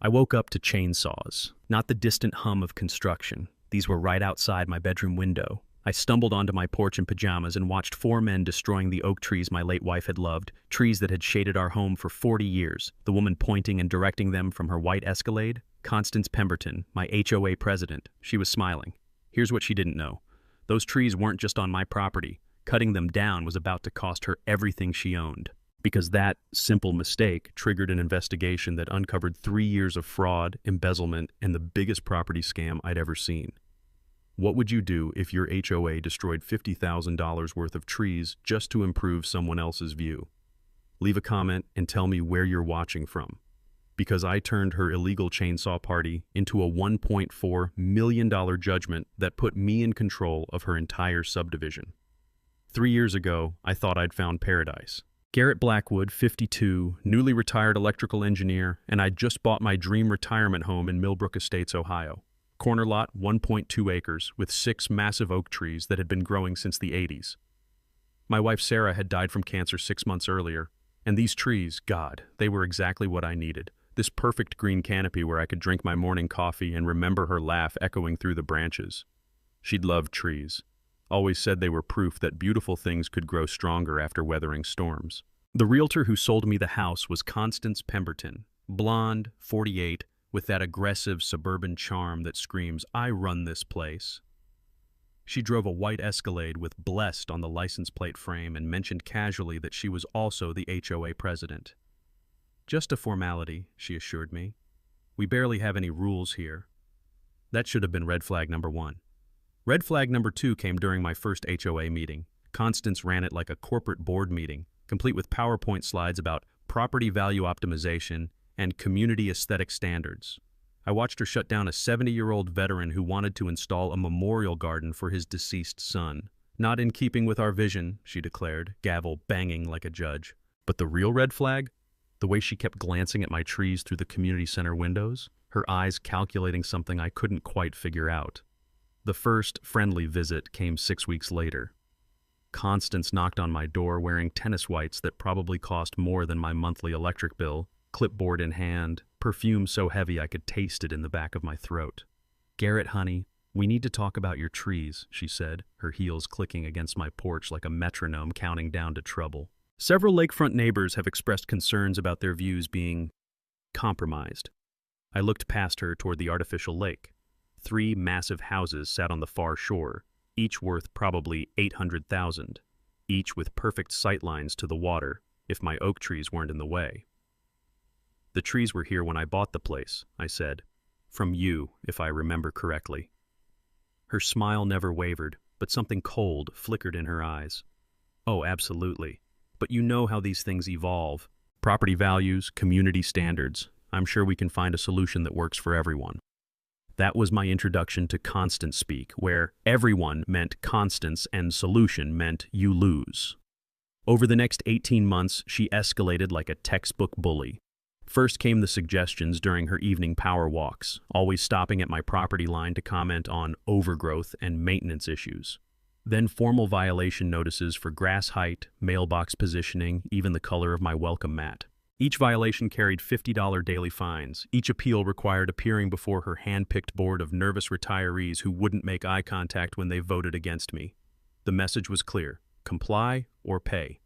I woke up to chainsaws, not the distant hum of construction. These were right outside my bedroom window. I stumbled onto my porch in pajamas and watched four men destroying the oak trees my late wife had loved, trees that had shaded our home for 40 years, the woman pointing and directing them from her white Escalade. Constance Pemberton, my HOA president. She was smiling. Here's what she didn't know. Those trees weren't just on my property. Cutting them down was about to cost her everything she owned. Because that simple mistake triggered an investigation that uncovered 3 years of fraud, embezzlement, and the biggest property scam I'd ever seen. What would you do if your HOA destroyed $50,000 worth of trees just to improve someone else's view? Leave a comment and tell me where you're watching from. Because I turned her illegal chainsaw party into a $1.4 million judgment that put me in control of her entire subdivision. 3 years ago, I thought I'd found paradise. Garrett Blackwood, 52, newly retired electrical engineer, and I'd just bought my dream retirement home in Millbrook Estates, Ohio. Corner lot, 1.2 acres, with 6 massive oak trees that had been growing since the 80s. My wife Sarah had died from cancer 6 months earlier, and these trees, God, they were exactly what I needed. This perfect green canopy where I could drink my morning coffee and remember her laugh echoing through the branches. She'd loved trees. Always said they were proof that beautiful things could grow stronger after weathering storms. The realtor who sold me the house was Constance Pemberton, blonde, 48, with that aggressive suburban charm that screams, "I run this place." She drove a white Escalade with "Blessed" on the license plate frame and mentioned casually that she was also the HOA president. "Just a formality," she assured me. "We barely have any rules here." That should have been red flag number 1. Red flag number 2 came during my first HOA meeting. Constance ran it like a corporate board meeting, complete with PowerPoint slides about property value optimization and community aesthetic standards. I watched her shut down a 70-year-old veteran who wanted to install a memorial garden for his deceased son. "Not in keeping with our vision," she declared, gavel banging like a judge. But the real red flag? The way she kept glancing at my trees through the community center windows, her eyes calculating something I couldn't quite figure out. The first friendly visit came 6 weeks later. Constance knocked on my door wearing tennis whites that probably cost more than my monthly electric bill, clipboard in hand, perfume so heavy I could taste it in the back of my throat. "Garrett, honey, we need to talk about your trees," she said, her heels clicking against my porch like a metronome counting down to trouble. Several lakefront neighbors have expressed concerns about their views being compromised. I looked past her toward the artificial lake. 3 massive houses sat on the far shore, each worth probably $800,000, each with perfect sightlines to the water if my oak trees weren't in the way. "The trees were here when I bought the place," I said. "From you, if I remember correctly." Her smile never wavered, but something cold flickered in her eyes. "Oh, absolutely. But you know how these things evolve. Property values, community standards. I'm sure we can find a solution that works for everyone." That was my introduction to Constance speak, where everyone meant Constance and solution meant you lose. Over the next 18 months, she escalated like a textbook bully. First came the suggestions during her evening power walks, always stopping at my property line to comment on overgrowth and maintenance issues. Then formal violation notices for grass height, mailbox positioning, even the color of my welcome mat. Each violation carried $50 daily fines. Each appeal required appearing before her hand-picked board of nervous retirees who wouldn't make eye contact when they voted against me. The message was clear: comply or pay.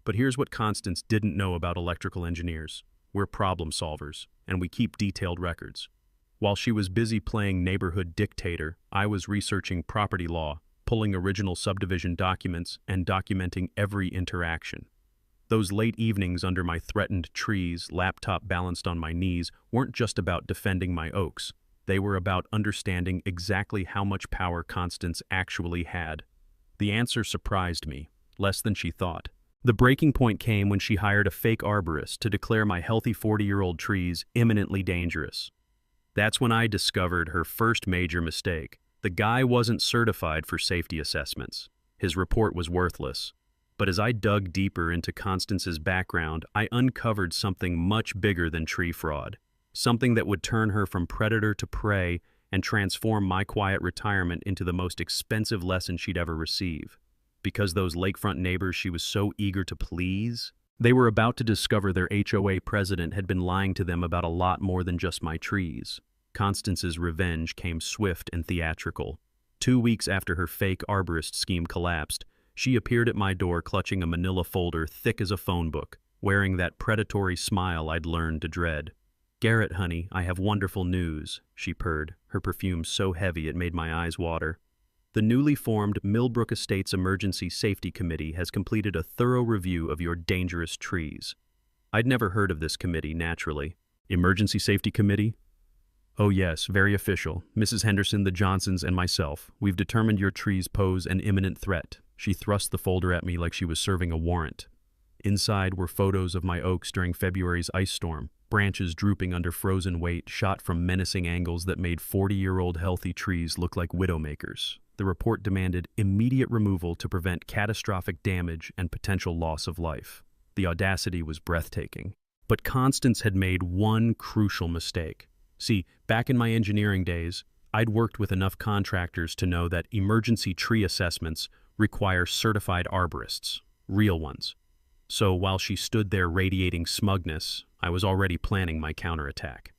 But here's what Constance didn't know about electrical engineers. We're problem solvers, and we keep detailed records. While she was busy playing neighborhood dictator, I was researching property law, pulling original subdivision documents, and documenting every interaction. Those late evenings under my threatened trees, laptop balanced on my knees, weren't just about defending my oaks. They were about understanding exactly how much power Constance actually had. The answer surprised me, less than she thought. The breaking point came when she hired a fake arborist to declare my healthy 40-year-old trees imminently dangerous. That's when I discovered her first major mistake. The guy wasn't certified for safety assessments. His report was worthless. But as I dug deeper into Constance's background, I uncovered something much bigger than tree fraud. Something that would turn her from predator to prey and transform my quiet retirement into the most expensive lesson she'd ever receive. Because those lakefront neighbors she was so eager to please, They were about to discover their HOA president had been lying to them about a lot more than just my trees. Constance's revenge came swift and theatrical. 2 weeks after her fake arborist scheme collapsed, she appeared at my door clutching a manila folder thick as a phone book, wearing that predatory smile I'd learned to dread. "Garrett, honey, I have wonderful news," she purred, her perfume so heavy it made my eyes water. "The newly formed Millbrook Estates Emergency Safety Committee has completed a thorough review of your dangerous trees." I'd never heard of this committee, naturally. "Emergency Safety Committee?" "Oh yes, very official. Mrs. Henderson, the Johnsons, and myself. We've determined your trees pose an imminent threat." She thrust the folder at me like she was serving a warrant. Inside were photos of my oaks during February's ice storm, branches drooping under frozen weight, shot from menacing angles that made 40-year-old healthy trees look like widowmakers. The report demanded immediate removal to prevent catastrophic damage and potential loss of life. The audacity was breathtaking. But Constance had made one crucial mistake. See, back in my engineering days, I'd worked with enough contractors to know that emergency tree assessments require certified arborists, real ones. So while she stood there radiating smugness, I was already planning my counterattack.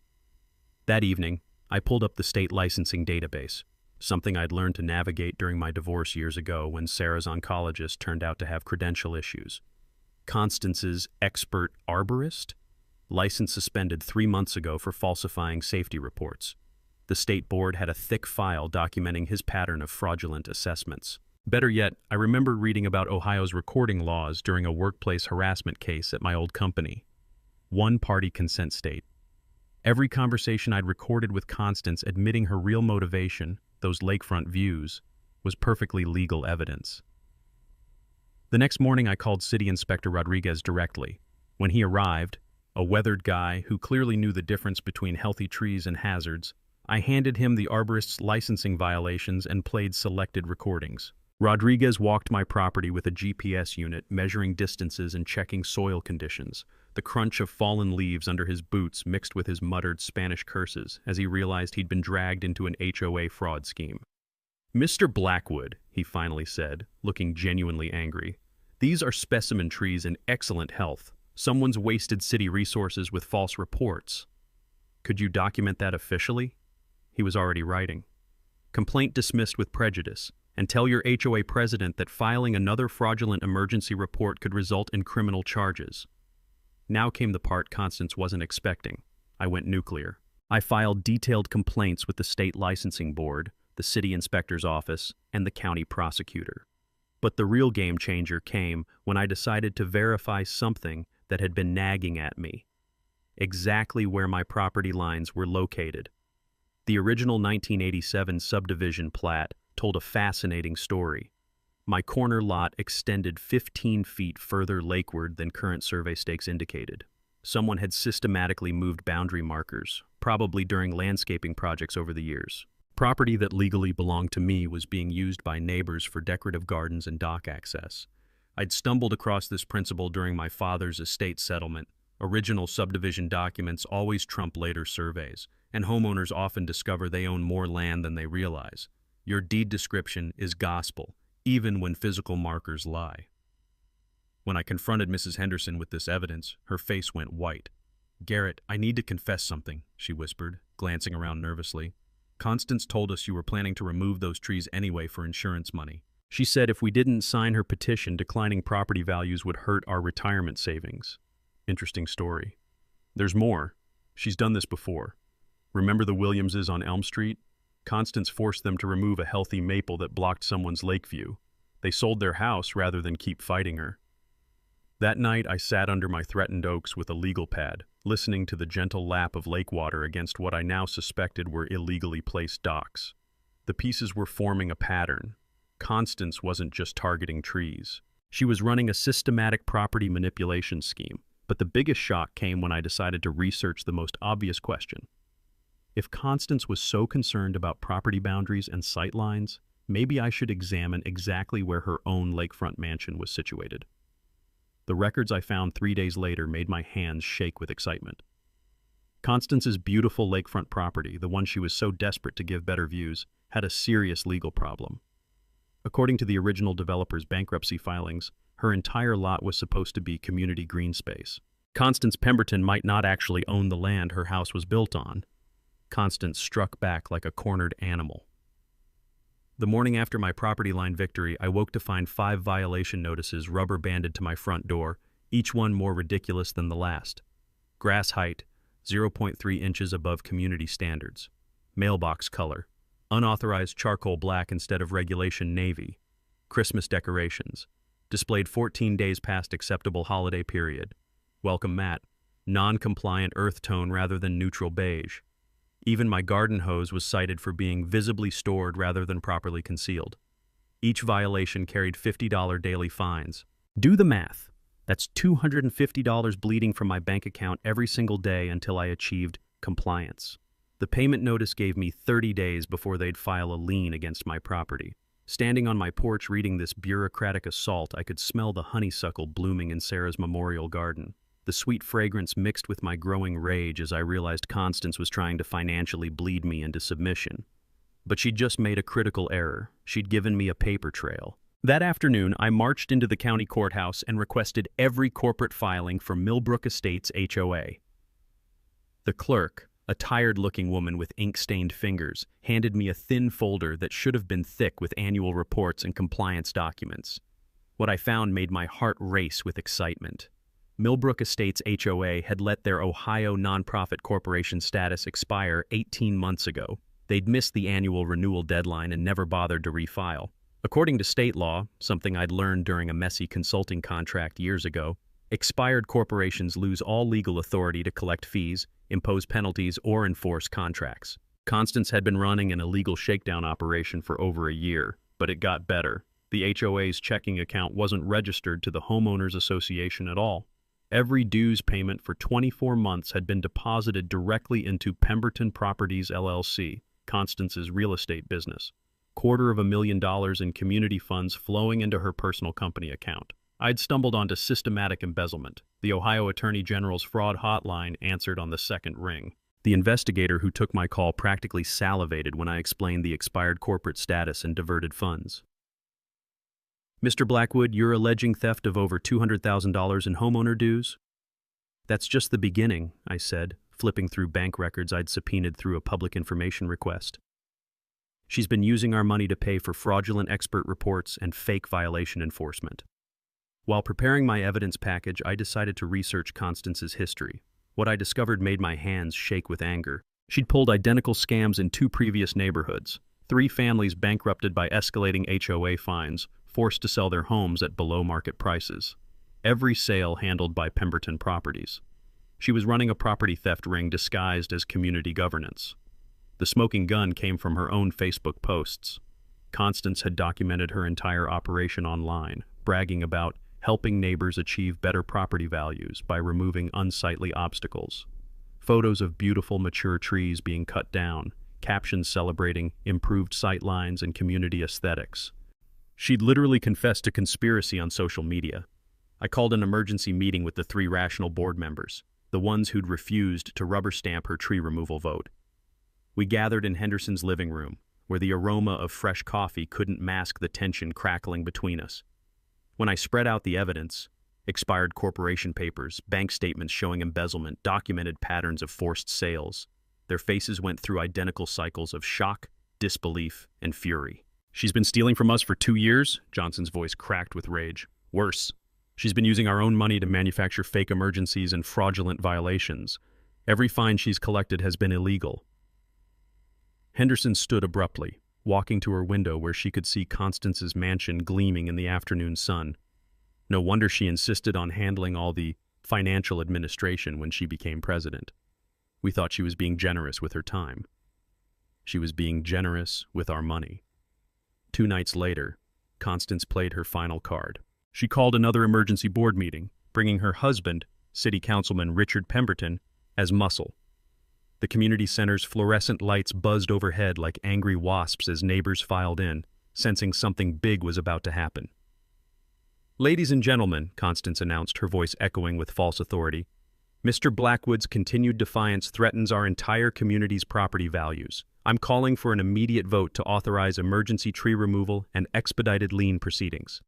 That evening, I pulled up the state licensing database, something I'd learned to navigate during my divorce years ago when Sarah's oncologist turned out to have credential issues. Constance's expert arborist? License suspended 3 months ago for falsifying safety reports. The state board had a thick file documenting his pattern of fraudulent assessments. Better yet, I remembered reading about Ohio's recording laws during a workplace harassment case at my old company. One-party consent state. Every conversation I'd recorded with Constance admitting her real motivation, those lakefront views, was perfectly legal evidence. The next morning I called City Inspector Rodriguez directly. When he arrived, a weathered guy who clearly knew the difference between healthy trees and hazards, I handed him the arborist's licensing violations and played selected recordings. Rodriguez walked my property with a GPS unit, measuring distances and checking soil conditions, the crunch of fallen leaves under his boots mixed with his muttered Spanish curses as he realized he'd been dragged into an HOA fraud scheme. "Mr. Blackwood," he finally said, looking genuinely angry, "these are specimen trees in excellent health. Someone's wasted city resources with false reports. Could you document that officially?" He was already writing. "Complaint dismissed with prejudice. And tell your HOA president that filing another fraudulent emergency report could result in criminal charges." Now came the part Constance wasn't expecting. I went nuclear. I filed detailed complaints with the state licensing board, the city inspector's office, and the county prosecutor. But the real game changer came when I decided to verify something that had been nagging at me. Exactly where my property lines were located. The original 1987 subdivision plat told a fascinating story. My corner lot extended 15 feet further lakeward than current survey stakes indicated. Someone had systematically moved boundary markers, probably during landscaping projects over the years. Property that legally belonged to me was being used by neighbors for decorative gardens and dock access. I'd stumbled across this principle during my father's estate settlement. Original subdivision documents always trump later surveys, and homeowners often discover they own more land than they realize. Your deed description is gospel, even when physical markers lie. When I confronted Mrs. Henderson with this evidence, her face went white. "Garrett, I need to confess something," she whispered, glancing around nervously. "Constance told us you were planning to remove those trees anyway for insurance money. She said if we didn't sign her petition, declining property values would hurt our retirement savings." Interesting story. There's more. She's done this before. Remember the Williamses on Elm Street? Constance forced them to remove a healthy maple that blocked someone's lake view. They sold their house rather than keep fighting her. That night, I sat under my threatened oaks with a legal pad, listening to the gentle lap of lake water against what I now suspected were illegally placed docks. The pieces were forming a pattern. Constance wasn't just targeting trees. She was running a systematic property manipulation scheme. But the biggest shock came when I decided to research the most obvious question. If Constance was so concerned about property boundaries and sight lines, maybe I should examine exactly where her own lakefront mansion was situated. The records I found 3 days later made my hands shake with excitement. Constance's beautiful lakefront property, the one she was so desperate to give better views, had a serious legal problem. According to the original developer's bankruptcy filings, Her entire lot was supposed to be community green space. Constance Pemberton might not actually own the land her house was built on. Constance struck back like a cornered animal. The morning after my property line victory, I woke to find 5 violation notices rubber-banded to my front door, each one more ridiculous than the last. Grass height, 0.3 inches above community standards. Mailbox color, unauthorized charcoal black instead of regulation navy. Christmas decorations, displayed 14 days past acceptable holiday period. Welcome mat, non-compliant earth tone rather than neutral beige. Even my garden hose was cited for being visibly stored rather than properly concealed. Each violation carried $50 daily fines. Do the math. That's $250 bleeding from my bank account every single day until I achieved compliance. The payment notice gave me 30 days before they'd file a lien against my property. Standing on my porch reading this bureaucratic assault, I could smell the honeysuckle blooming in Sarah's memorial garden. The sweet fragrance mixed with my growing rage as I realized Constance was trying to financially bleed me into submission. But she'd just made a critical error. She'd given me a paper trail. That afternoon, I marched into the county courthouse and requested every corporate filing for Millbrook Estates HOA. The clerk, a tired-looking woman with ink-stained fingers, handed me a thin folder that should have been thick with annual reports and compliance documents. What I found made my heart race with excitement. Millbrook Estates HOA had let their Ohio nonprofit corporation status expire 18 months ago. They'd missed the annual renewal deadline and never bothered to refile. According to state law, something I'd learned during a messy consulting contract years ago, expired corporations lose all legal authority to collect fees, impose penalties, or enforce contracts. Constance had been running an illegal shakedown operation for over a year, but it got better. The HOA's checking account wasn't registered to the Homeowners Association at all. Every dues payment for 24 months had been deposited directly into Pemberton Properties LLC, Constance's real estate business. $250,000 in community funds flowing into her personal company account. I'd stumbled onto systematic embezzlement. The Ohio Attorney General's fraud hotline answered on the second ring. The investigator who took my call practically salivated when I explained the expired corporate status and diverted funds. Mr. Blackwood, you're alleging theft of over $200,000 in homeowner dues? That's just the beginning, I said, flipping through bank records I'd subpoenaed through a public information request. She's been using our money to pay for fraudulent expert reports and fake violation enforcement. While preparing my evidence package, I decided to research Constance's history. What I discovered made my hands shake with anger. She'd pulled identical scams in 2 previous neighborhoods, 3 families bankrupted by escalating HOA fines, forced to sell their homes at below-market prices. Every sale handled by Pemberton Properties. She was running a property theft ring disguised as community governance. The smoking gun came from her own Facebook posts. Constance had documented her entire operation online, bragging about helping neighbors achieve better property values by removing unsightly obstacles. Photos of beautiful mature trees being cut down, captions celebrating improved sightlines and community aesthetics. She'd literally confessed to conspiracy on social media. I called an emergency meeting with the 3 rational board members, the ones who'd refused to rubber stamp her tree removal vote. We gathered in Henderson's living room, where the aroma of fresh coffee couldn't mask the tension crackling between us. When I spread out the evidence, expired corporation papers, bank statements showing embezzlement, documented patterns of forced sales, their faces went through identical cycles of shock, disbelief, and fury. She's been stealing from us for 2 years? Johnson's voice cracked with rage. Worse, she's been using our own money to manufacture fake emergencies and fraudulent violations. Every fine she's collected has been illegal. Henderson stood abruptly, walking to her window where she could see Constance's mansion gleaming in the afternoon sun. No wonder she insisted on handling all the financial administration when she became president. We thought she was being generous with her time. She was being generous with our money. 2 nights later, Constance played her final card. She called another emergency board meeting, bringing her husband, City Councilman Richard Pemberton, as muscle. The community center's fluorescent lights buzzed overhead like angry wasps as neighbors filed in, sensing something big was about to happen. Ladies and gentlemen, Constance announced, her voice echoing with false authority, Mr. Blackwood's continued defiance threatens our entire community's property values. I'm calling for an immediate vote to authorize emergency tree removal and expedited lien proceedings.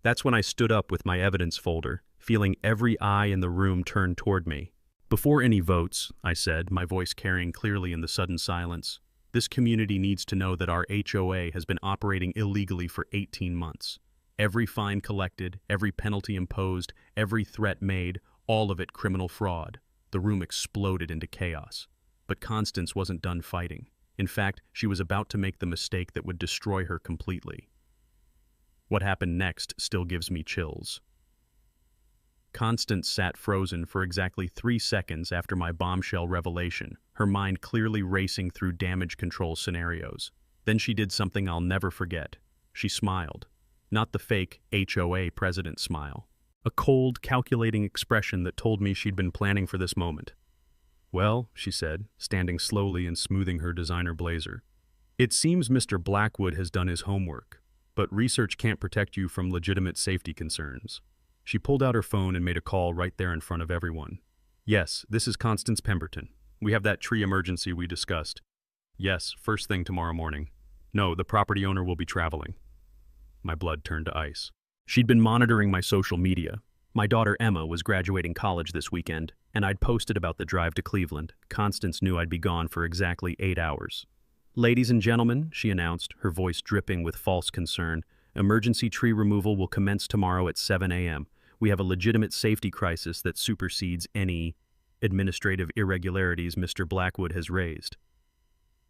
That's when I stood up with my evidence folder, feeling every eye in the room turn toward me. Before any votes, I said, my voice carrying clearly in the sudden silence, this community needs to know that our HOA has been operating illegally for 18 months. Every fine collected, every penalty imposed, every threat made, all of it criminal fraud. The room exploded into chaos. But Constance wasn't done fighting. In fact, she was about to make the mistake that would destroy her completely. What happened next still gives me chills. Constance sat frozen for exactly 3 seconds after my bombshell revelation, her mind clearly racing through damage control scenarios. Then she did something I'll never forget. She smiled. Not the fake HOA president smile. A cold, calculating expression that told me she'd been planning for this moment. "Well," she said, standing slowly and smoothing her designer blazer, "it seems Mr. Blackwood has done his homework, but research can't protect you from legitimate safety concerns." She pulled out her phone and made a call right there in front of everyone. "Yes, this is Constance Pemberton. We have that tree emergency we discussed. Yes, first thing tomorrow morning. No, the property owner will be traveling." My blood turned to ice. She'd been monitoring my social media. My daughter Emma was graduating college this weekend, and I'd posted about the drive to Cleveland. Constance knew I'd be gone for exactly 8 hours. "Ladies and gentlemen," she announced, her voice dripping with false concern, "emergency tree removal will commence tomorrow at 7 a.m. We have a legitimate safety crisis that supersedes any administrative irregularities Mr. Blackwood has raised."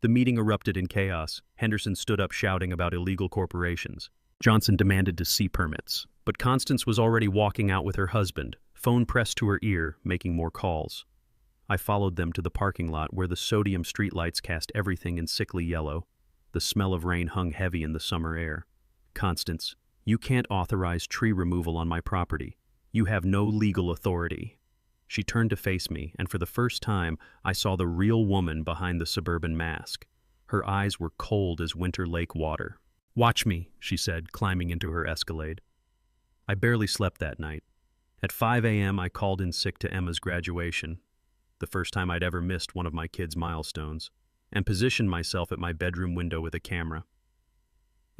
The meeting erupted in chaos. Henderson stood up shouting about illegal corporations. Johnson demanded to see permits. But Constance was already walking out with her husband, phone pressed to her ear, making more calls. I followed them to the parking lot where the sodium streetlights cast everything in sickly yellow. The smell of rain hung heavy in the summer air. "Constance, you can't authorize tree removal on my property. You have no legal authority." She turned to face me, and for the first time, I saw the real woman behind the suburban mask. Her eyes were cold as winter lake water. "Watch me," she said, climbing into her Escalade. I barely slept that night. At 5 a.m., I called in sick to Emma's graduation, the first time I'd ever missed one of my kids' milestones, and positioned myself at my bedroom window with a camera.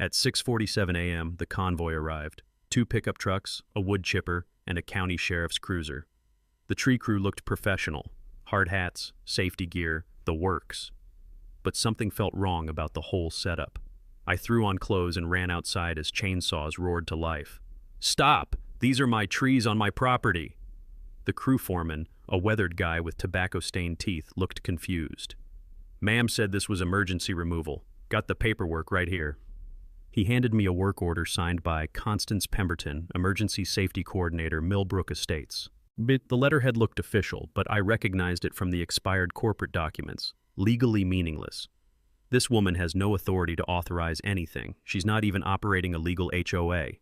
At 6:47 a.m., the convoy arrived. 2 pickup trucks, a wood chipper, and a county sheriff's cruiser. The tree crew looked professional. Hard hats, safety gear, the works. But something felt wrong about the whole setup. I threw on clothes and ran outside as chainsaws roared to life. "Stop! These are my trees on my property!" The crew foreman, a weathered guy with tobacco-stained teeth, looked confused. "Ma'am said this was emergency removal. Got the paperwork right here." He handed me a work order signed by Constance Pemberton, Emergency Safety Coordinator, Millbrook Estates. The letterhead looked official, but I recognized it from the expired corporate documents. Legally meaningless. This woman has no authority to authorize anything. She's not even operating a legal HOA.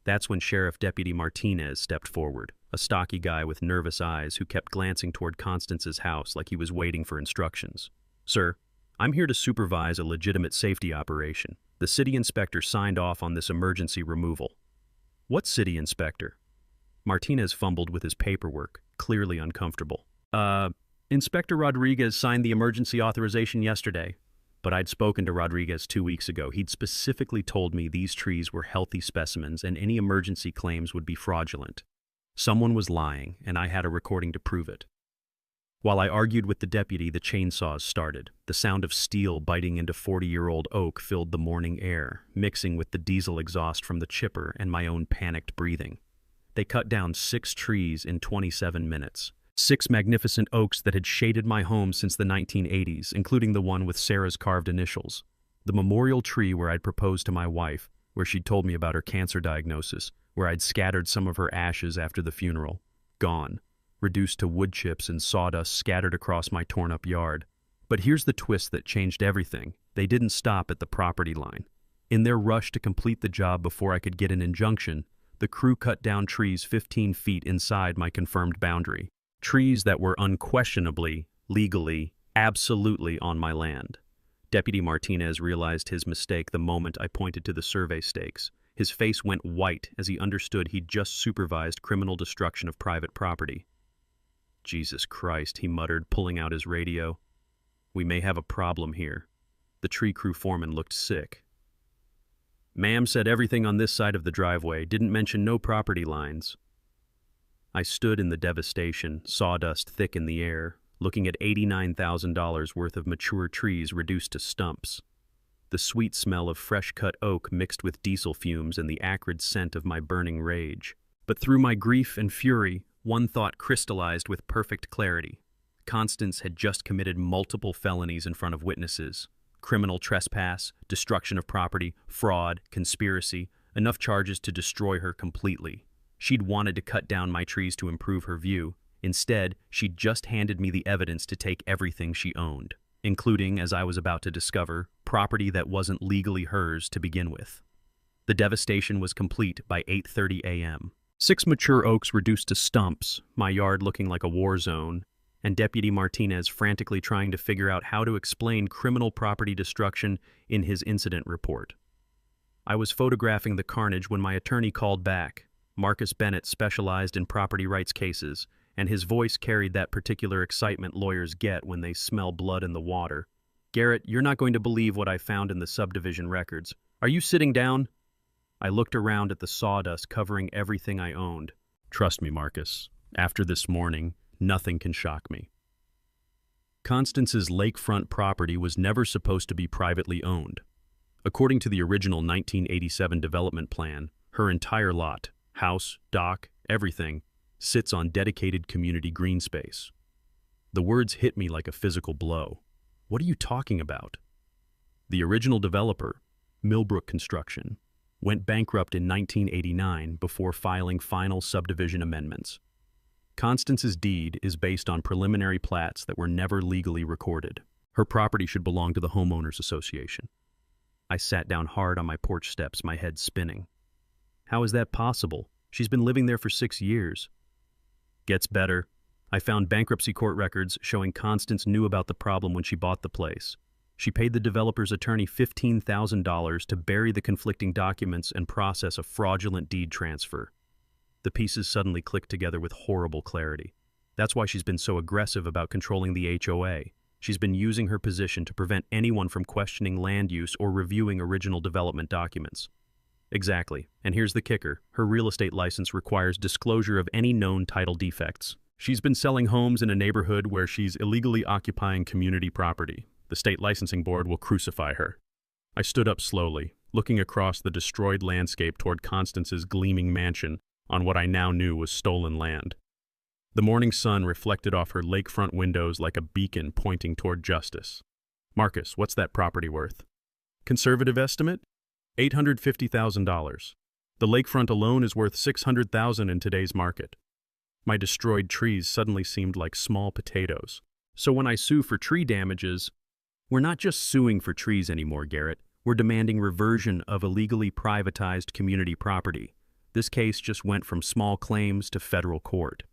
That's when Sheriff Deputy Martinez stepped forward, a stocky guy with nervous eyes who kept glancing toward Constance's house like he was waiting for instructions. "Sir, I'm here to supervise a legitimate safety operation. The city inspector signed off on this emergency removal." "What city inspector?" Martinez fumbled with his paperwork, clearly uncomfortable. Inspector Rodriguez signed the emergency authorization yesterday." But I'd spoken to Rodriguez 2 weeks ago. He'd specifically told me these trees were healthy specimens and any emergency claims would be fraudulent. Someone was lying, and I had a recording to prove it. While I argued with the deputy, the chainsaws started. The sound of steel biting into 40-year-old oak filled the morning air, mixing with the diesel exhaust from the chipper and my own panicked breathing. They cut down 6 trees in 27 minutes. 6 magnificent oaks that had shaded my home since the 1980s, including the one with Sarah's carved initials. The memorial tree where I'd proposed to my wife, where she'd told me about her cancer diagnosis, where I'd scattered some of her ashes after the funeral. Gone. Reduced to wood chips and sawdust scattered across my torn-up yard. But here's the twist that changed everything. They didn't stop at the property line. In their rush to complete the job before I could get an injunction, the crew cut down trees 15 feet inside my confirmed boundary. Trees that were unquestionably, legally, absolutely on my land. Deputy Martinez realized his mistake the moment I pointed to the survey stakes. His face went white as he understood he'd just supervised criminal destruction of private property. "Jesus Christ," he muttered, pulling out his radio. "We may have a problem here." The tree crew foreman looked sick. Ma'am said everything on this side of the driveway, didn't mention no property lines. I stood in the devastation, sawdust thick in the air, looking at $89,000 worth of mature trees reduced to stumps. The sweet smell of fresh-cut oak mixed with diesel fumes and the acrid scent of my burning rage. But through my grief and fury, one thought crystallized with perfect clarity. Constance had just committed multiple felonies in front of witnesses. Criminal trespass, destruction of property, fraud, conspiracy, enough charges to destroy her completely. She'd wanted to cut down my trees to improve her view. Instead, she'd just handed me the evidence to take everything she owned, including, as I was about to discover, property that wasn't legally hers to begin with. The devastation was complete by 8:30 a.m. 6 mature oaks reduced to stumps, my yard looking like a war zone, and Deputy Martinez frantically trying to figure out how to explain criminal property destruction in his incident report. I was photographing the carnage when my attorney called back. Marcus Bennett specialized in property rights cases, and his voice carried that particular excitement lawyers get when they smell blood in the water. "Garrett, you're not going to believe what I found in the subdivision records. Are you sitting down?" I looked around at the sawdust covering everything I owned. "Trust me, Marcus. After this morning, nothing can shock me." Constance's lakefront property was never supposed to be privately owned. According to the original 1987 development plan, her entire lot, house, dock, everything, sits on dedicated community green space. The words hit me like a physical blow. What are you talking about? The original developer, Millbrook Construction, went bankrupt in 1989 before filing final subdivision amendments. Constance's deed is based on preliminary plats that were never legally recorded. Her property should belong to the homeowners association. I sat down hard on my porch steps, my head spinning. How is that possible? She's been living there for 6 years. Gets better. I found bankruptcy court records showing Constance knew about the problem when she bought the place. She paid the developer's attorney $15,000 to bury the conflicting documents and process a fraudulent deed transfer. The pieces suddenly clicked together with horrible clarity. That's why she's been so aggressive about controlling the HOA. She's been using her position to prevent anyone from questioning land use or reviewing original development documents. Exactly. And here's the kicker. Her real estate license requires disclosure of any known title defects. She's been selling homes in a neighborhood where she's illegally occupying community property. The state licensing board will crucify her. I stood up slowly, looking across the destroyed landscape toward Constance's gleaming mansion on what I now knew was stolen land. The morning sun reflected off her lakefront windows like a beacon pointing toward justice. "Marcus, what's that property worth?" "Conservative estimate? $850,000. The lakefront alone is worth $600,000 in today's market." My destroyed trees suddenly seemed like small potatoes. "So when I sue for tree damages, we're not just suing for trees anymore, Garrett. We're demanding reversion of illegally privatized community property. This case just went from small claims to federal court."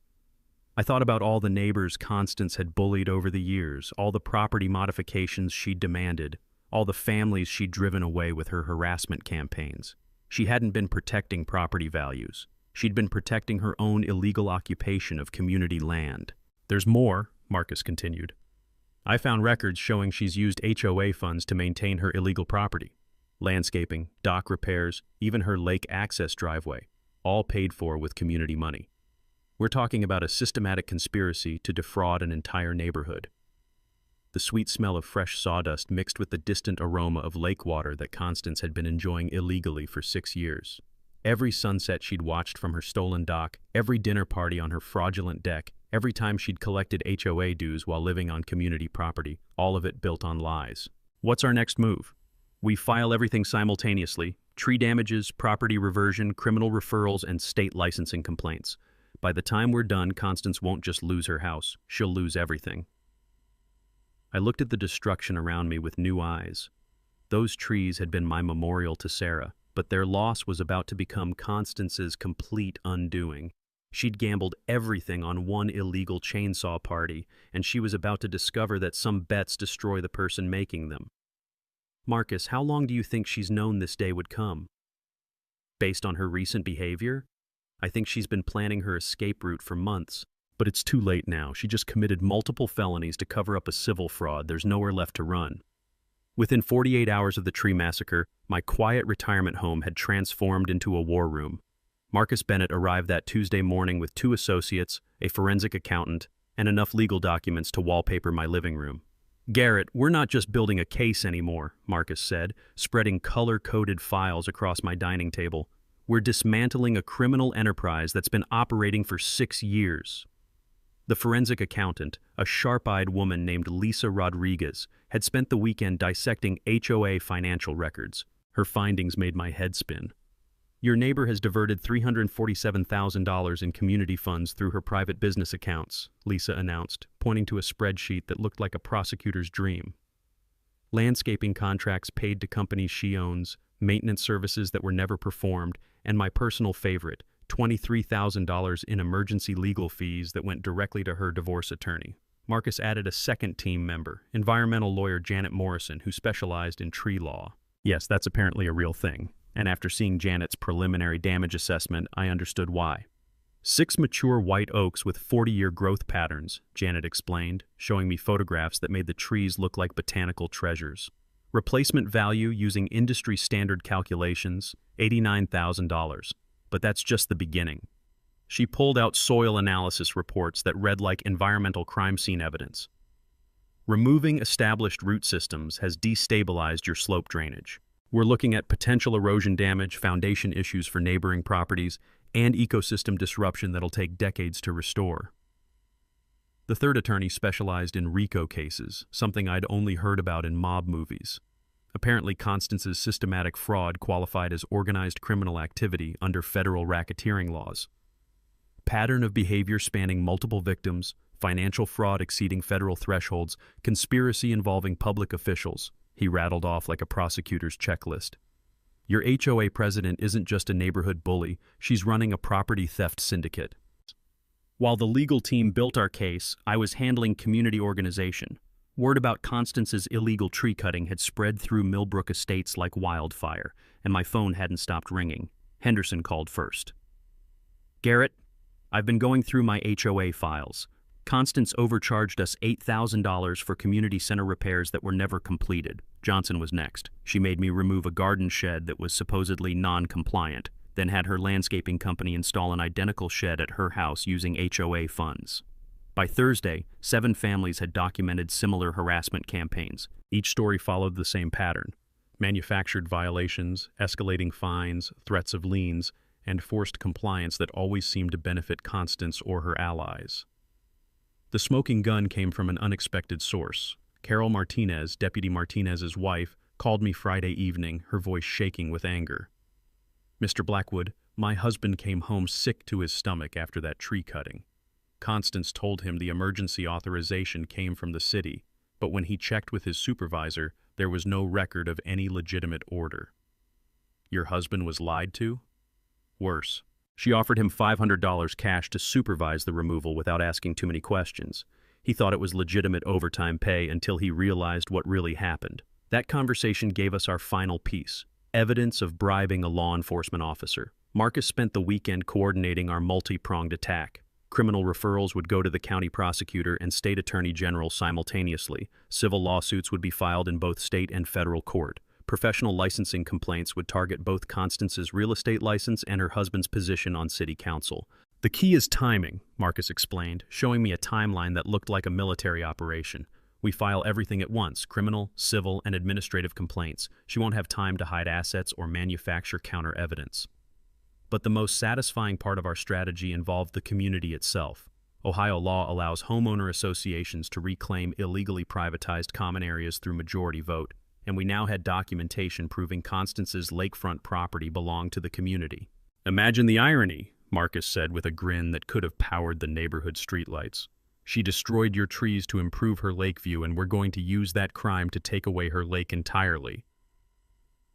I thought about all the neighbors Constance had bullied over the years, all the property modifications she'd demanded, all the families she'd driven away with her harassment campaigns. She hadn't been protecting property values. She'd been protecting her own illegal occupation of community land. "There's more," Marcus continued. "I found records showing she's used HOA funds to maintain her illegal property. Landscaping, dock repairs, even her lake access driveway, all paid for with community money. We're talking about a systematic conspiracy to defraud an entire neighborhood." The sweet smell of fresh sawdust mixed with the distant aroma of lake water that Constance had been enjoying illegally for 6 years. Every sunset she'd watched from her stolen dock, every dinner party on her fraudulent deck, every time she'd collected HOA dues while living on community property, all of it built on lies. "What's our next move?" "We file everything simultaneously: tree damages, property reversion, criminal referrals, and state licensing complaints. By the time we're done, Constance won't just lose her house, she'll lose everything." I looked at the destruction around me with new eyes. Those trees had been my memorial to Sarah, but their loss was about to become Constance's complete undoing. She'd gambled everything on one illegal chainsaw party, and she was about to discover that some bets destroy the person making them. "Marcus, how long do you think she's known this day would come?" "Based on her recent behavior? I think she's been planning her escape route for months. But it's too late now. She just committed multiple felonies to cover up a civil fraud. There's nowhere left to run." Within 48 hours of the tree massacre, my quiet retirement home had transformed into a war room. Marcus Bennett arrived that Tuesday morning with 2 associates, a forensic accountant, and enough legal documents to wallpaper my living room. "Garrett, we're not just building a case anymore," Marcus said, spreading color-coded files across my dining table. "We're dismantling a criminal enterprise that's been operating for 6 years." The forensic accountant, a sharp-eyed woman named Lisa Rodriguez, had spent the weekend dissecting HOA financial records. Her findings made my head spin. "Your neighbor has diverted $347,000 in community funds through her private business accounts," Lisa announced, pointing to a spreadsheet that looked like a prosecutor's dream. Landscaping contracts paid to companies she owns, maintenance services that were never performed, and my personal favorite, $23,000 in emergency legal fees that went directly to her divorce attorney. Marcus added a second team member, environmental lawyer Janet Morrison, who specialized in tree law. Yes, that's apparently a real thing, and after seeing Janet's preliminary damage assessment, I understood why. 6 mature white oaks with 40-year growth patterns, Janet explained, showing me photographs that made the trees look like botanical treasures. Replacement value using industry standard calculations, $89,000. But that's just the beginning. She pulled out soil analysis reports that read like environmental crime scene evidence. Removing established root systems has destabilized your slope drainage. We're looking at potential erosion damage, foundation issues for neighboring properties, and ecosystem disruption that'll take decades to restore. The third attorney specialized in RICO cases, something I'd only heard about in mob movies. Apparently, Constance's systematic fraud qualified as organized criminal activity under federal racketeering laws. Pattern of behavior spanning multiple victims, financial fraud exceeding federal thresholds, conspiracy involving public officials, he rattled off like a prosecutor's checklist. Your HOA president isn't just a neighborhood bully, she's running a property theft syndicate. While the legal team built our case, I was handling community organization. Word about Constance's illegal tree cutting had spread through Millbrook Estates like wildfire, and my phone hadn't stopped ringing. Henderson called first. "Garrett, I've been going through my HOA files. Constance overcharged us $8,000 for community center repairs that were never completed." Johnson was next. "She made me remove a garden shed that was supposedly non-compliant, then had her landscaping company install an identical shed at her house using HOA funds." By Thursday, 7 families had documented similar harassment campaigns. Each story followed the same pattern: manufactured violations, escalating fines, threats of liens, and forced compliance that always seemed to benefit Constance or her allies. The smoking gun came from an unexpected source. Carol Martinez, Deputy Martinez's wife, called me Friday evening, her voice shaking with anger. "Mr. Blackwood, my husband came home sick to his stomach after that tree cutting. Constance told him the emergency authorization came from the city, but when he checked with his supervisor, there was no record of any legitimate order." "Your husband was lied to?" "Worse. She offered him $500 cash to supervise the removal without asking too many questions. He thought it was legitimate overtime pay until he realized what really happened. That conversation gave us our final piece: evidence of bribing a law enforcement officer. Marcus spent the weekend coordinating our multi-pronged attack. Criminal referrals would go to the county prosecutor and state attorney general simultaneously. Civil lawsuits would be filed in both state and federal court. Professional licensing complaints would target both Constance's real estate license and her husband's position on city council. "The key is timing," Marcus explained, showing me a timeline that looked like a military operation. "We file everything at once: criminal, civil, and administrative complaints. She won't have time to hide assets or manufacture counter evidence." But the most satisfying part of our strategy involved the community itself. Ohio law allows homeowner associations to reclaim illegally privatized common areas through majority vote, and we now had documentation proving Constance's lakefront property belonged to the community. "Imagine the irony," Marcus said with a grin that could have powered the neighborhood streetlights. "She destroyed your trees to improve her lake view, and we're going to use that crime to take away her lake entirely."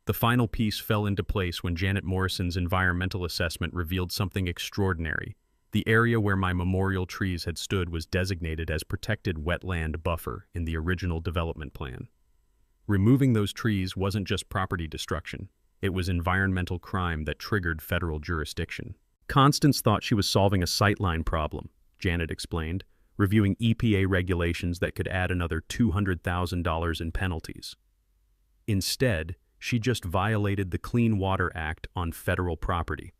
The final piece fell into place when Janet Morrison's environmental assessment revealed something extraordinary. The area where my memorial trees had stood was designated as protected wetland buffer in the original development plan. Removing those trees wasn't just property destruction. It was environmental crime that triggered federal jurisdiction. Constance thought she was solving a sightline problem, Janet explained, reviewing EPA regulations that could add another $200,000 in penalties. Instead, she just violated the Clean Water Act on federal property.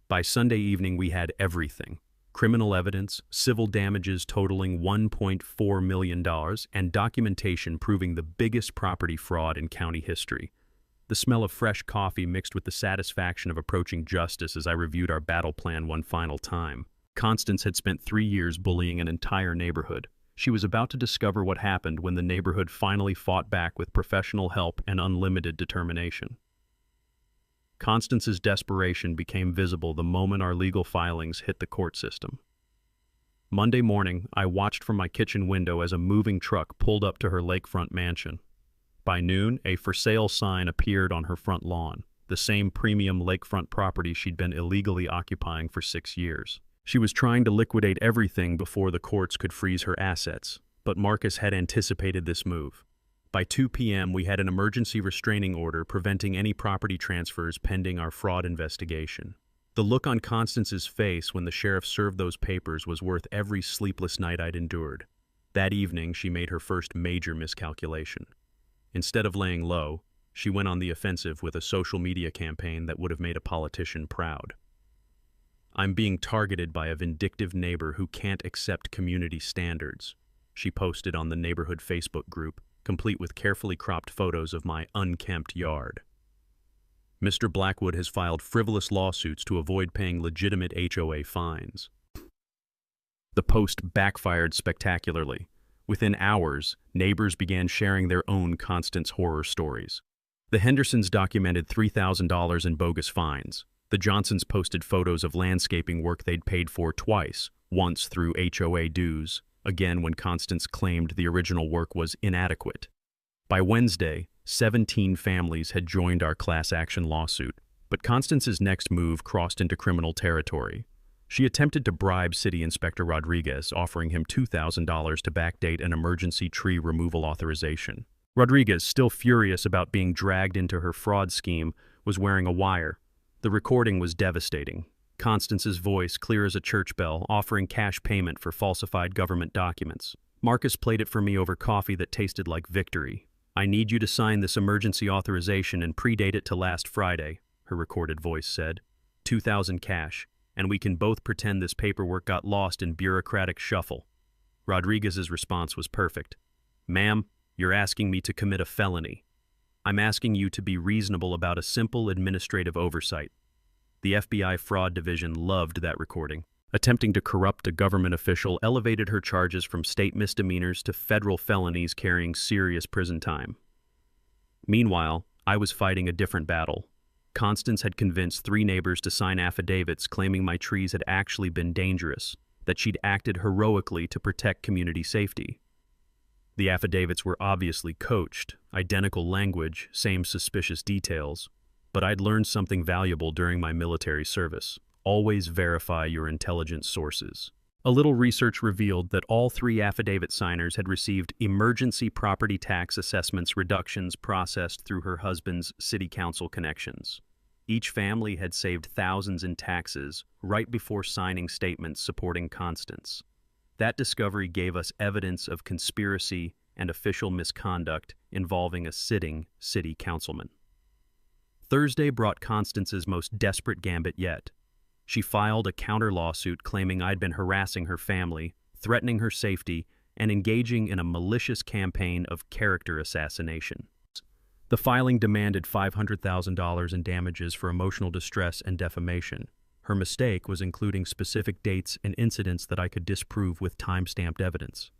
By Sunday evening, we had everything: criminal evidence, civil damages totaling $1.4 million, and documentation proving the biggest property fraud in county history. The smell of fresh coffee mixed with the satisfaction of approaching justice as I reviewed our battle plan one final time. Constance had spent 3 years bullying an entire neighborhood. She was about to discover what happened when the neighborhood finally fought back with professional help and unlimited determination. Constance's desperation became visible the moment our legal filings hit the court system. Monday morning, I watched from my kitchen window as a moving truck pulled up to her lakefront mansion. By noon, a for sale sign appeared on her front lawn, the same premium lakefront property she'd been illegally occupying for 6 years. She was trying to liquidate everything before the courts could freeze her assets, but Marcus had anticipated this move. By 2 p.m., we had an emergency restraining order preventing any property transfers pending our fraud investigation. The look on Constance's face when the sheriff served those papers was worth every sleepless night I'd endured. That evening, she made her first major miscalculation. Instead of laying low, she went on the offensive with a social media campaign that would have made a politician proud. "I'm being targeted by a vindictive neighbor who can't accept community standards," she posted on the neighborhood Facebook group, complete with carefully cropped photos of my unkempt yard. "Mr. Blackwood has filed frivolous lawsuits to avoid paying legitimate HOA fines." The post backfired spectacularly. Within hours, neighbors began sharing their own Constance horror stories. The Hendersons documented $3,000 in bogus fines. The Johnsons posted photos of landscaping work they'd paid for twice, once through HOA dues, again when Constance claimed the original work was inadequate. By Wednesday, 17 families had joined our class action lawsuit, but Constance's next move crossed into criminal territory. She attempted to bribe City Inspector Rodriguez, offering him $2,000 to backdate an emergency tree removal authorization. Rodriguez, still furious about being dragged into her fraud scheme, was wearing a wire. The recording was devastating. Constance's voice, clear as a church bell, offering cash payment for falsified government documents. Marcus played it for me over coffee that tasted like victory. "I need you to sign this emergency authorization and predate it to last Friday," her recorded voice said. $2,000 cash, and we can both pretend this paperwork got lost in bureaucratic shuffle. Rodriguez's response was perfect. "Ma'am, you're asking me to commit a felony. I'm asking you to be reasonable about a simple administrative oversight." The FBI fraud division loved that recording. Attempting to corrupt a government official elevated her charges from state misdemeanors to federal felonies carrying serious prison time. Meanwhile, I was fighting a different battle. Constance had convinced 3 neighbors to sign affidavits claiming my trees had actually been dangerous, that she'd acted heroically to protect community safety. The affidavits were obviously coached, identical language, same suspicious details, but I'd learned something valuable during my military service. Always verify your intelligence sources. A little research revealed that all 3 affidavit signers had received emergency property tax assessments reductions processed through her husband's city council connections. Each family had saved thousands in taxes right before signing statements supporting Constance. That discovery gave us evidence of conspiracy and official misconduct involving a sitting city councilman. Thursday brought Constance's most desperate gambit yet. She filed a counter-lawsuit claiming I'd been harassing her family, threatening her safety, and engaging in a malicious campaign of character assassination. The filing demanded $500,000 in damages for emotional distress and defamation. Her mistake was including specific dates and incidents that I could disprove with time-stamped evidence.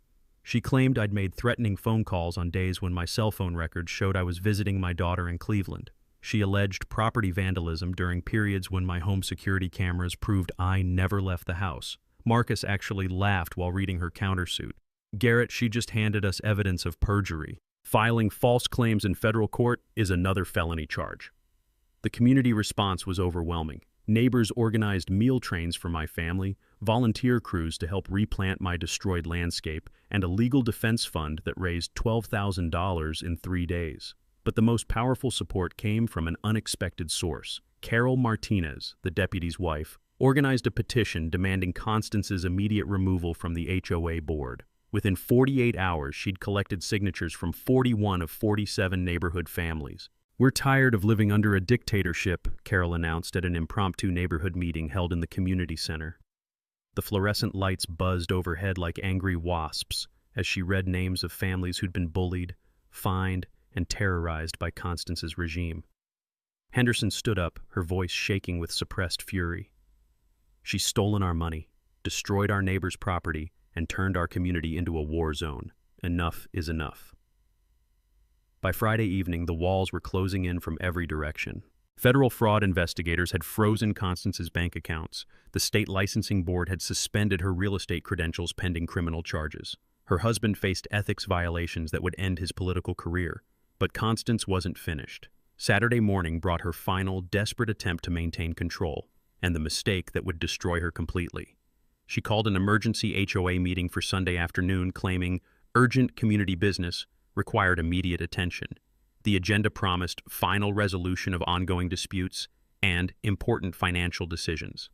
She claimed I'd made threatening phone calls on days when my cell phone records showed I was visiting my daughter in Cleveland. She alleged property vandalism during periods when my home security cameras proved I never left the house. Marcus actually laughed while reading her countersuit. "Garrett, she just handed us evidence of perjury. Filing false claims in federal court is another felony charge." The community response was overwhelming. Neighbors organized meal trains for my family, volunteer crews to help replant my destroyed landscape, and a legal defense fund that raised $12,000 in 3 days. But the most powerful support came from an unexpected source. Carol Martinez, the deputy's wife, organized a petition demanding Constance's immediate removal from the HOA board. Within 48 hours, she'd collected signatures from 41 of 47 neighborhood families. "We're tired of living under a dictatorship," Carol announced at an impromptu neighborhood meeting held in the community center. The fluorescent lights buzzed overhead like angry wasps as she read names of families who'd been bullied, fined, and terrorized by Constance's regime. Henderson stood up, her voice shaking with suppressed fury. "She's stolen our money, destroyed our neighbors' property, and turned our community into a war zone. Enough is enough." By Friday evening, the walls were closing in from every direction. Federal fraud investigators had frozen Constance's bank accounts. The state licensing board had suspended her real estate credentials pending criminal charges. Her husband faced ethics violations that would end his political career. But Constance wasn't finished. Saturday morning brought her final, desperate attempt to maintain control, and the mistake that would destroy her completely. She called an emergency HOA meeting for Sunday afternoon, claiming urgent community business required immediate attention. The agenda promised final resolution of ongoing disputes and important financial decisions.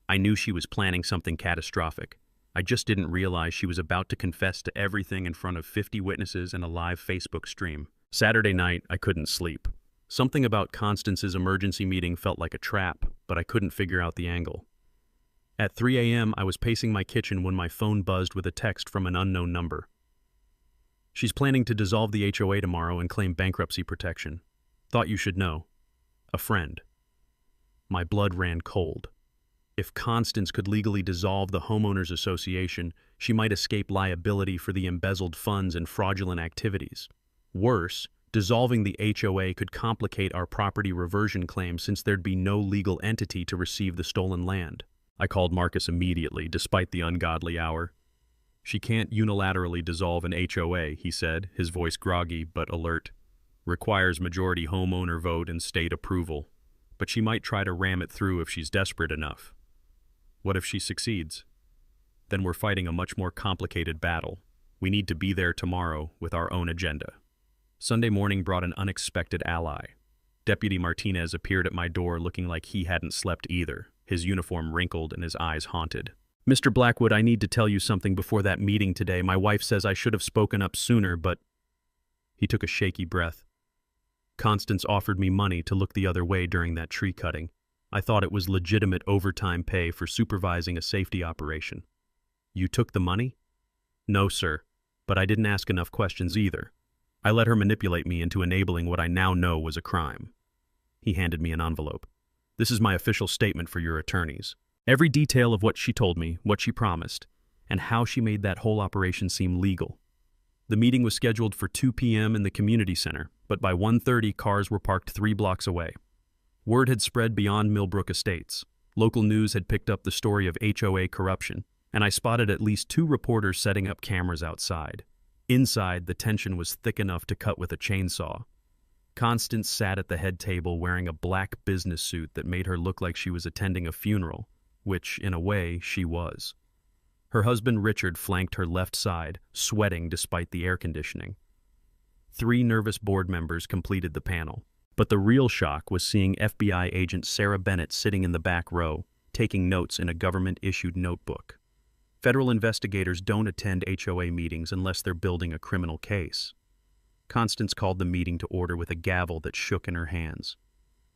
I knew she was planning something catastrophic. I just didn't realize she was about to confess to everything in front of 50 witnesses and a live Facebook stream. Saturday night, I couldn't sleep. Something about Constance's emergency meeting felt like a trap, but I couldn't figure out the angle. At 3 a.m., I was pacing my kitchen when my phone buzzed with a text from an unknown number. "She's planning to dissolve the HOA tomorrow and claim bankruptcy protection. Thought you should know. A friend." My blood ran cold. If Constance could legally dissolve the homeowners association, she might escape liability for the embezzled funds and fraudulent activities. Worse, dissolving the HOA could complicate our property reversion claim since there'd be no legal entity to receive the stolen land. I called Marcus immediately, despite the ungodly hour. "She can't unilaterally dissolve an HOA," he said, his voice groggy but alert. "Requires majority homeowner vote and state approval. But she might try to ram it through if she's desperate enough." "What if she succeeds?" "Then we're fighting a much more complicated battle. We need to be there tomorrow with our own agenda." Sunday morning brought an unexpected ally. Deputy Martinez appeared at my door looking like he hadn't slept either, his uniform wrinkled and his eyes haunted. "Mr. Blackwood, I need to tell you something before that meeting today. My wife says I should have spoken up sooner, but—" He took a shaky breath. "Constance offered me money to look the other way during that tree cutting. I thought it was legitimate overtime pay for supervising a safety operation." "You took the money?" "No, sir, but I didn't ask enough questions either. I let her manipulate me into enabling what I now know was a crime." He handed me an envelope. "This is my official statement for your attorneys. Every detail of what she told me, what she promised, and how she made that whole operation seem legal." The meeting was scheduled for 2 p.m. in the community center, but by 1:30 cars were parked 3 blocks away. Word had spread beyond Millbrook Estates. Local news had picked up the story of HOA corruption, and I spotted at least 2 reporters setting up cameras outside. Inside, the tension was thick enough to cut with a chainsaw. Constance sat at the head table wearing a black business suit that made her look like she was attending a funeral, which, in a way, she was. Her husband Richard flanked her left side, sweating despite the air conditioning. 3 nervous board members completed the panel. But the real shock was seeing FBI agent Sarah Bennett sitting in the back row, taking notes in a government-issued notebook. Federal investigators don't attend HOA meetings unless they're building a criminal case. Constance called the meeting to order with a gavel that shook in her hands.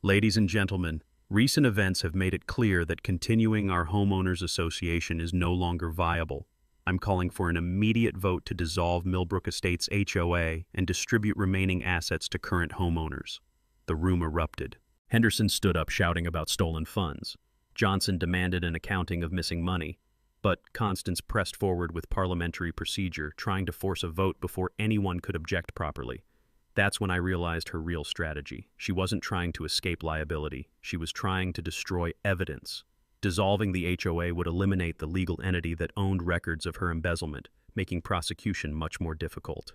"Ladies and gentlemen, recent events have made it clear that continuing our homeowners association is no longer viable. I'm calling for an immediate vote to dissolve Millbrook Estates HOA and distribute remaining assets to current homeowners." The room erupted. Henderson stood up shouting about stolen funds. Johnson demanded an accounting of missing money. But Constance pressed forward with parliamentary procedure, trying to force a vote before anyone could object properly. That's when I realized her real strategy. She wasn't trying to escape liability. She was trying to destroy evidence. Dissolving the HOA would eliminate the legal entity that owned records of her embezzlement, making prosecution much more difficult.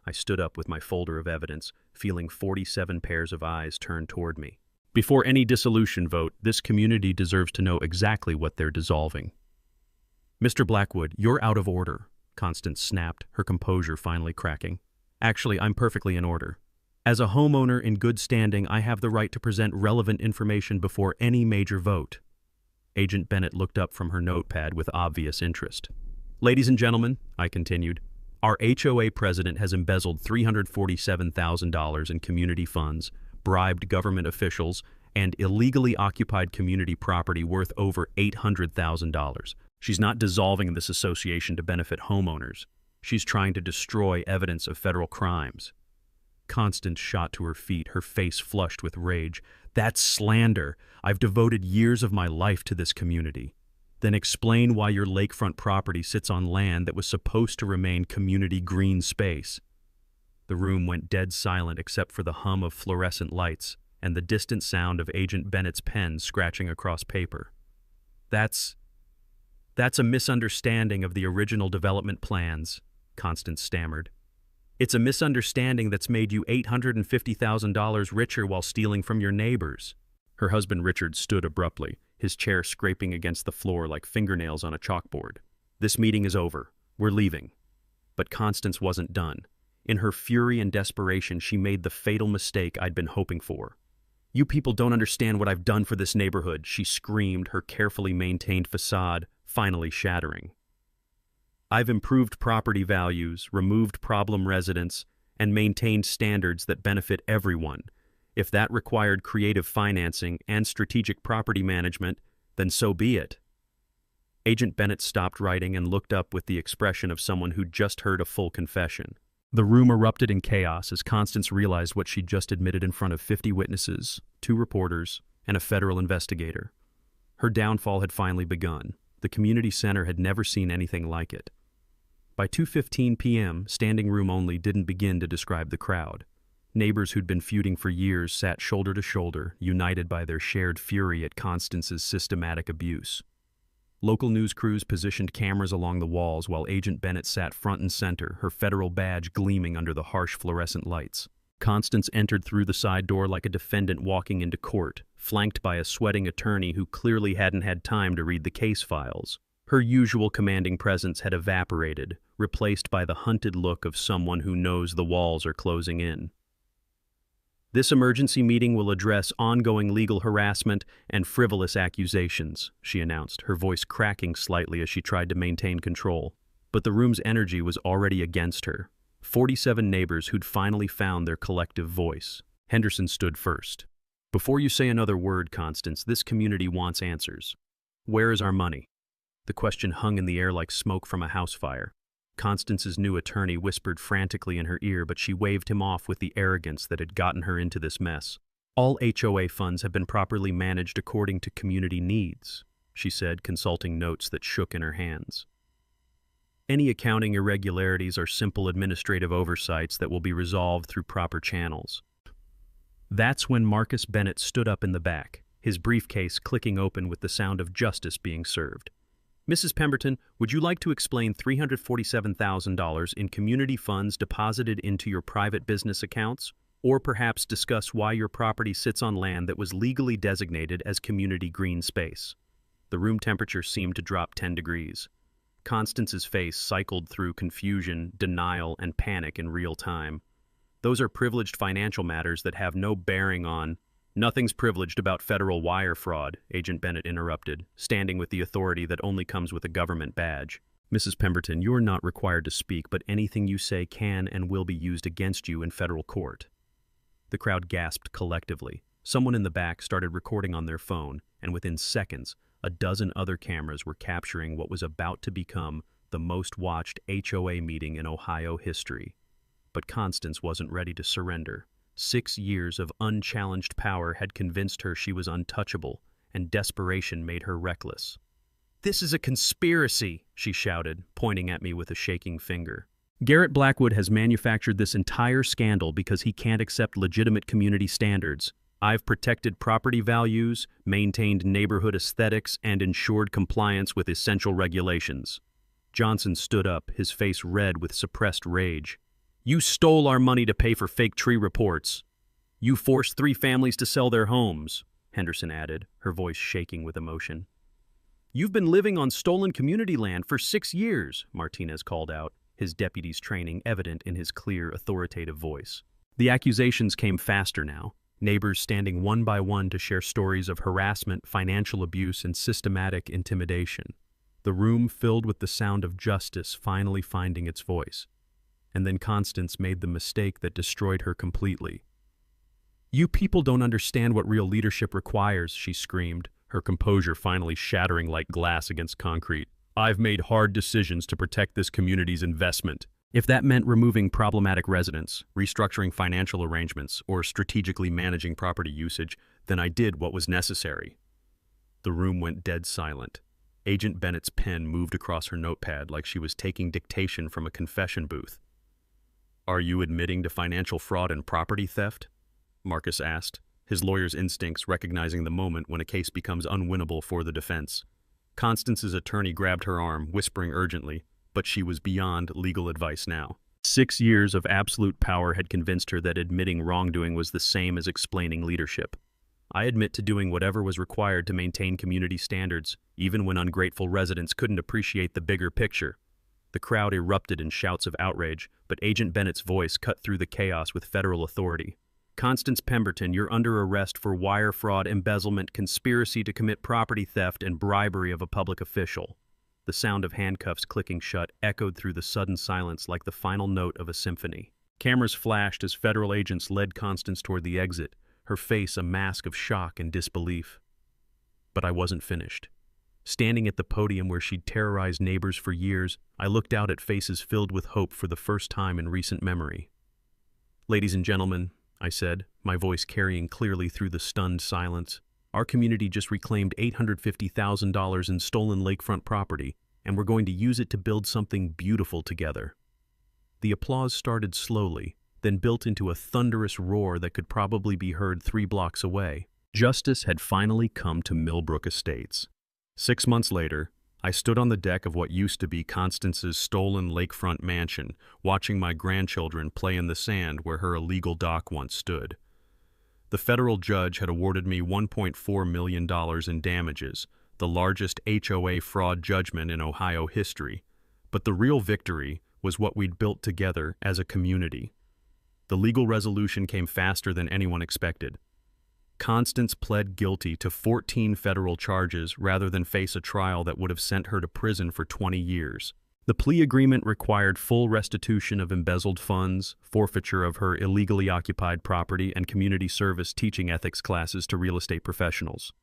I stood up with my folder of evidence, feeling 47 pairs of eyes turned toward me. Before any dissolution vote, this community deserves to know exactly what they're dissolving. "Mr. Blackwood, you're out of order," Constance snapped, her composure finally cracking. "Actually, I'm perfectly in order. As a homeowner in good standing, I have the right to present relevant information before any major vote." Agent Bennett looked up from her notepad with obvious interest. Ladies and gentlemen, I continued, our HOA president has embezzled $347,000 in community funds, bribed government officials, and illegally occupied community property worth over $800,000. She's not dissolving this association to benefit homeowners. She's trying to destroy evidence of federal crimes. Constance shot to her feet, her face flushed with rage. That's slander. I've devoted years of my life to this community. Then explain why your lakefront property sits on land that was supposed to remain community green space. The room went dead silent except for the hum of fluorescent lights and the distant sound of Agent Bennett's pen scratching across paper. That's a misunderstanding of the original development plans, Constance stammered. It's a misunderstanding that's made you $850,000 richer while stealing from your neighbors. Her husband Richard stood abruptly, his chair scraping against the floor like fingernails on a chalkboard. This meeting is over. We're leaving. But Constance wasn't done. In her fury and desperation, she made the fatal mistake I'd been hoping for. You people don't understand what I've done for this neighborhood, she screamed, her carefully maintained facade finally shattering. I've improved property values, removed problem residents, and maintained standards that benefit everyone. If that required creative financing and strategic property management, then so be it. Agent Bennett stopped writing and looked up with the expression of someone who'd just heard a full confession. The room erupted in chaos as Constance realized what she'd just admitted in front of 50 witnesses, 2 reporters, and a federal investigator. Her downfall had finally begun. The community center had never seen anything like it. By 2:15 p.m., standing room only didn't begin to describe the crowd. Neighbors who'd been feuding for years sat shoulder to shoulder, united by their shared fury at Constance's systematic abuse. Local news crews positioned cameras along the walls while Agent Bennett sat front and center, her federal badge gleaming under the harsh fluorescent lights. Constance entered through the side door like a defendant walking into court, flanked by a sweating attorney who clearly hadn't had time to read the case files. Her usual commanding presence had evaporated, replaced by the hunted look of someone who knows the walls are closing in. This emergency meeting will address ongoing legal harassment and frivolous accusations, she announced, her voice cracking slightly as she tried to maintain control. But the room's energy was already against her. 47 neighbors who'd finally found their collective voice. Henderson stood first. Before you say another word, Constance, this community wants answers. Where is our money? The question hung in the air like smoke from a house fire. Constance's new attorney whispered frantically in her ear, but she waved him off with the arrogance that had gotten her into this mess. All HOA funds have been properly managed according to community needs, she said, consulting notes that shook in her hands. Any accounting irregularities are simple administrative oversights that will be resolved through proper channels. That's when Marcus Bennett stood up in the back, his briefcase clicking open with the sound of justice being served. Mrs. Pemberton, would you like to explain $347,000 in community funds deposited into your private business accounts? Or perhaps discuss why your property sits on land that was legally designated as community green space? The room temperature seemed to drop 10 degrees. Constance's face cycled through confusion, denial, and panic in real time. Those are privileged financial matters that have no bearing on— Nothing's privileged about federal wire fraud, Agent Bennett interrupted, standing with the authority that only comes with a government badge. Mrs. Pemberton, you're not required to speak, but anything you say can and will be used against you in federal court. The crowd gasped collectively. Someone in the back started recording on their phone, and within seconds, a dozen other cameras were capturing what was about to become the most watched HOA meeting in Ohio history. But Constance wasn't ready to surrender. 6 years of unchallenged power had convinced her she was untouchable, and desperation made her reckless. "This is a conspiracy," she shouted, pointing at me with a shaking finger. "Garrett Blackwood has manufactured this entire scandal because he can't accept legitimate community standards. I've protected property values, maintained neighborhood aesthetics, and ensured compliance with essential regulations." Johnson stood up, his face red with suppressed rage. "You stole our money to pay for fake tree reports. You forced 3 families to sell their homes," Henderson added, her voice shaking with emotion. "You've been living on stolen community land for 6 years, Martinez called out, his deputy's training evident in his clear, authoritative voice. The accusations came faster now, neighbors standing one by one to share stories of harassment, financial abuse, and systematic intimidation. the room filled with the sound of justice finally finding its voice. And then Constance made the mistake that destroyed her completely. "You people don't understand what real leadership requires," she screamed, her composure finally shattering like glass against concrete. "I've made hard decisions to protect this community's investment. If that meant removing problematic residents, restructuring financial arrangements, or strategically managing property usage, then I did what was necessary." The room went dead silent. Agent Bennett's pen moved across her notepad like she was taking dictation from a confession booth. "Are you admitting to financial fraud and property theft?" Marcus asked, his lawyer's instincts recognizing the moment when a case becomes unwinnable for the defense. Constance's attorney grabbed her arm, whispering urgently, but she was beyond legal advice now. 6 years of absolute power had convinced her that admitting wrongdoing was the same as explaining leadership. "I admit to doing whatever was required to maintain community standards, even when ungrateful residents couldn't appreciate the bigger picture." The crowd erupted in shouts of outrage, but Agent Bennett's voice cut through the chaos with federal authority. "Constance Pemberton, you're under arrest for wire fraud, embezzlement, conspiracy to commit property theft, and bribery of a public official." The sound of handcuffs clicking shut echoed through the sudden silence like the final note of a symphony. Cameras flashed as federal agents led Constance toward the exit, her face a mask of shock and disbelief. But I wasn't finished. Standing at the podium where she'd terrorized neighbors for years, I looked out at faces filled with hope for the first time in recent memory. "Ladies and gentlemen," I said, my voice carrying clearly through the stunned silence, "our community just reclaimed $850,000 in stolen lakefront property, and we're going to use it to build something beautiful together." The applause started slowly, then built into a thunderous roar that could probably be heard 3 blocks away. Justice had finally come to Millbrook Estates. 6 months later, I stood on the deck of what used to be Constance's stolen lakefront mansion, watching my grandchildren play in the sand where her illegal dock once stood. The federal judge had awarded me $1.4 million in damages, the largest HOA fraud judgment in Ohio history, but the real victory was what we'd built together as a community. The legal resolution came faster than anyone expected. Constance pled guilty to 14 federal charges rather than face a trial that would have sent her to prison for 20 years. The plea agreement required full restitution of embezzled funds, forfeiture of her illegally occupied property, and community service teaching ethics classes to real estate professionals.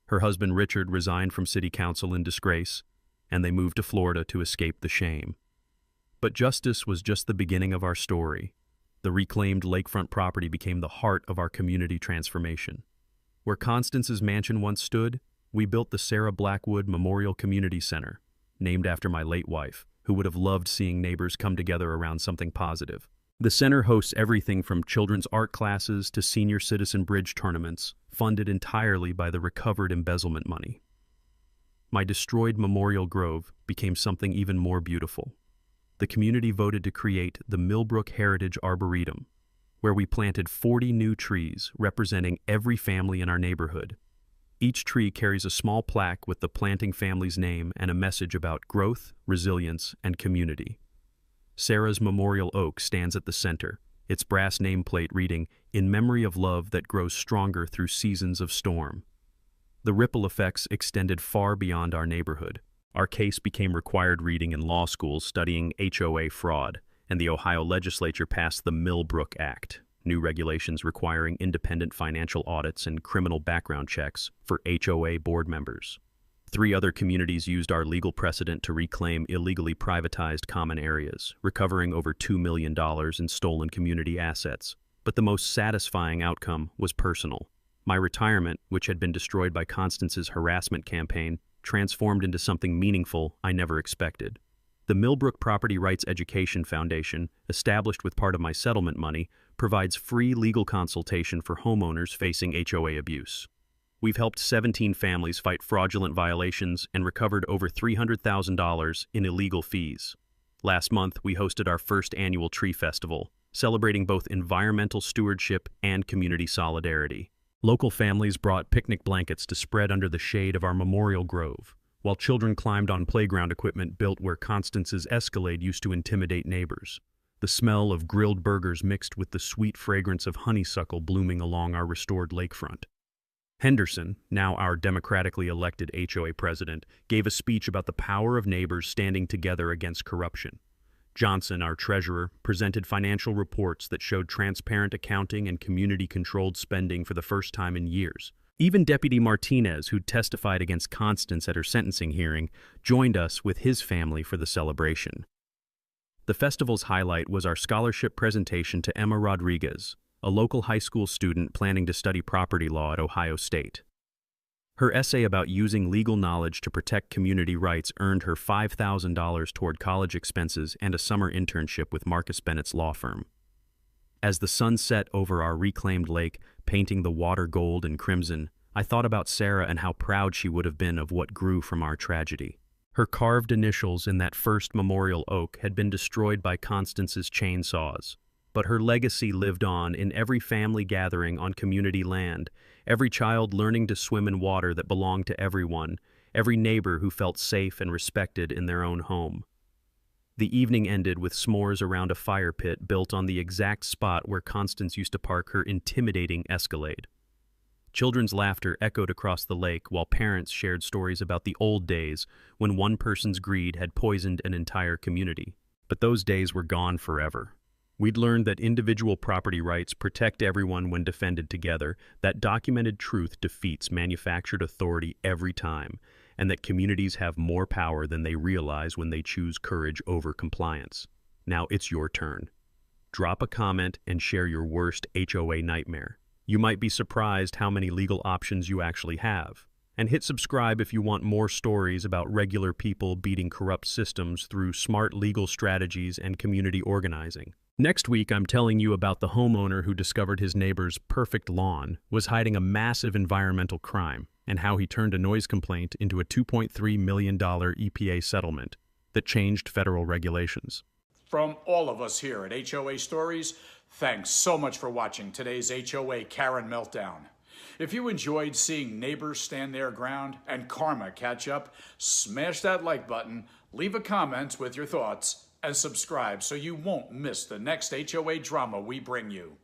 Her husband Richard resigned from city council in disgrace, and they moved to Florida to escape the shame. But justice was just the beginning of our story. The reclaimed lakefront property became the heart of our community transformation. Where Constance's mansion once stood, we built the Sarah Blackwood Memorial Community Center, named after my late wife, who would have loved seeing neighbors come together around something positive. The center hosts everything from children's art classes to senior citizen bridge tournaments, funded entirely by the recovered embezzlement money. My destroyed Memorial Grove became something even more beautiful. The community voted to create the Millbrook Heritage Arboretum, where we planted 40 new trees representing every family in our neighborhood. Each tree carries a small plaque with the planting family's name and a message about growth, resilience, and community. Sarah's memorial oak stands at the center, its brass nameplate reading, "In memory of love that grows stronger through seasons of storm." The ripple effects extended far beyond our neighborhood. Our case became required reading in law schools studying HOA fraud, and the Ohio legislature passed the Millbrook Act, new regulations requiring independent financial audits and criminal background checks for HOA board members. 3 other communities used our legal precedent to reclaim illegally privatized common areas, recovering over $2 million in stolen community assets. But the most satisfying outcome was personal. My retirement, which had been destroyed by Constance's harassment campaign, transformed into something meaningful I never expected. The Millbrook Property Rights Education Foundation, established with part of my settlement money, provides free legal consultation for homeowners facing HOA abuse. We've helped 17 families fight fraudulent violations and recovered over $300,000 in illegal fees. Last month, we hosted our first annual tree festival, celebrating both environmental stewardship and community solidarity. Local families brought picnic blankets to spread under the shade of our memorial grove, while children climbed on playground equipment built where Constance's Escalade used to intimidate neighbors. The smell of grilled burgers mixed with the sweet fragrance of honeysuckle blooming along our restored lakefront. Henderson, now our democratically elected HOA president, gave a speech about the power of neighbors standing together against corruption. Johnson, our treasurer, presented financial reports that showed transparent accounting and community-controlled spending for the first time in years. Even Deputy Martinez, who testified against Constance at her sentencing hearing, joined us with his family for the celebration. The festival's highlight was our scholarship presentation to Emma Rodriguez, a local high school student planning to study property law at Ohio State. Her essay about using legal knowledge to protect community rights earned her $5,000 toward college expenses and a summer internship with Marcus Bennett's law firm. As the sun set over our reclaimed lake, painting the water gold and crimson, I thought about Sarah and how proud she would have been of what grew from our tragedy. Her carved initials in that first memorial oak had been destroyed by Constance's chainsaws, but her legacy lived on in every family gathering on community land, every child learning to swim in water that belonged to everyone, every neighbor who felt safe and respected in their own home. The evening ended with s'mores around a fire pit built on the exact spot where Constance used to park her intimidating Escalade. Children's laughter echoed across the lake while parents shared stories about the old days when one person's greed had poisoned an entire community. But those days were gone forever. We'd learned that individual property rights protect everyone when defended together, that documented truth defeats manufactured authority every time, and that communities have more power than they realize when they choose courage over compliance. Now it's your turn. Drop a comment and share your worst HOA nightmare. You might be surprised how many legal options you actually have. And hit subscribe if you want more stories about regular people beating corrupt systems through smart legal strategies and community organizing. Next week, I'm telling you about the homeowner who discovered his neighbor's perfect lawn was hiding a massive environmental crime and how he turned a noise complaint into a $2.3 million EPA settlement that changed federal regulations. From all of us here at HOA Stories, thanks so much for watching today's HOA Karen Meltdown. If you enjoyed seeing neighbors stand their ground and karma catch up, smash that like button, leave a comment with your thoughts, and subscribe so you won't miss the next HOA drama we bring you.